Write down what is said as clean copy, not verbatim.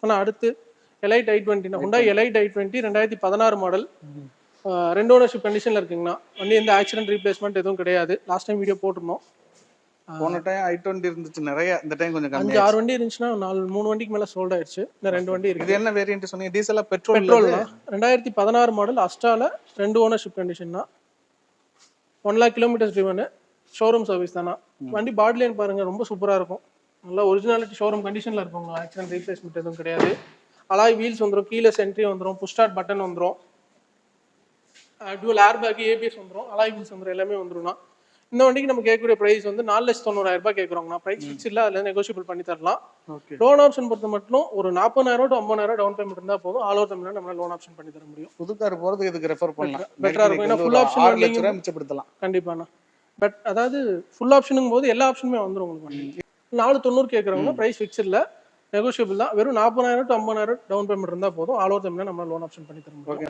ஆனால் அடுத்து elite i20 Hyundai elite i20 2016 model, 2 ownership கண்டிஷனில் இருக்குங்கண்ணா. வண்டி எந்த ஆக்சிடென்ட் ரீப்ளேஸ்மெண்ட் எதுவும் கிடையாது. லாஸ்ட் டைம் வீடியோ போட்டிருந்தோம். போன டைம் i20 இருந்துச்சு நிறைய, இந்த டைம் கொஞ்சம் கம்மி. 5-6 வண்டி இருந்துச்சுன்னா 3 வண்டிக்கு மேலே சோல்ட் ஆயிடுச்சு. இன்னும் 2 வண்டி இருக்கு. இது என்ன வேரியன்ட் சொன்னீங்க? டீசலா பெட்ரோல்? பெட்ரோல்னா 2016 மாடல் அஸ்டால 2 ஓனர்ஷிப் கண்டிஷன் தான். 1 lakh கிலோமீட்டர்ஸ் ட்ரிவனு, ஷோரூம் சர்வீஸ் தானா. வண்டி பாடி லைன் பாருங்க, ரொம்ப சூப்பராக இருக்கும். நல்லா ஒரிஜினாலிட்டி ஷோரூம் கண்டிஷனில் இருக்கும். ஆக்சிடென்ட் ரீப்ளேஸ்மெண்ட் எதுவும் கிடையாது. அலாய் வீல்ஸ் வந்துடும், கீழே சென்ட்ரி வந்துடும், புஷ் ஸ்டார்ட் பட்டன் வந்துடும், டுவல் ஏர் பேக், ஏபிஎஸ் வந்துடும், அலாய் வீல்ஸ் வந்துடும், எல்லாமே வந்துடும்னா. இந்த வண்டிக்கு நம்ம கேட்கக்கூடிய ப்ரைஸ் வந்து 4,90,000 கேட்குறோங்கண்ணா. ப்ரைஸ் ஃபிக்ஸ் இல்லை, அதில் நெகோஷியபிள் பண்ணி தரலாம். லோன் ஆப்ஷன் பொறுத்த மட்டும் ஒரு 40,000 to 50,000 டவுன் பேமெண்ட் இருந்தால் போதும். ஆல் ஓவர் தமிழ்நாடு நம்மளால லோன் ஆப்ஷன் பண்ணி தர முடியும். புதுக்கார் போகிறதுக்கு இதுக்கு ரெஃபர் பண்ணலாம், பெட்டராக இருக்கும். ஏன்னா ஃபுல் ஆப்ஷன் 6 லட்ச ரூபா மிச்சப்படுத்தலாம் கண்டிப்பாண்ணா. பட் அதாவது ஃபுல் ஆப்ஷனுங்கும் போது எல்லா ஆப்ஷனுமே வந்துடும் உங்களுக்கு. 4,90 கேட்குறவங்க ப்ரைஸ் ஃபிக்ஸ் இல்லை, நெகோஷியபிள் தான். வெறும் 40,000 to 50,000 டவுன் பேமெண்ட் இருந்தால் போதும். ஆல் ஓவர் தமிழ்நாடு நம்மளால லோன் ஆப்ஷன் பண்ணி தர முடியும்.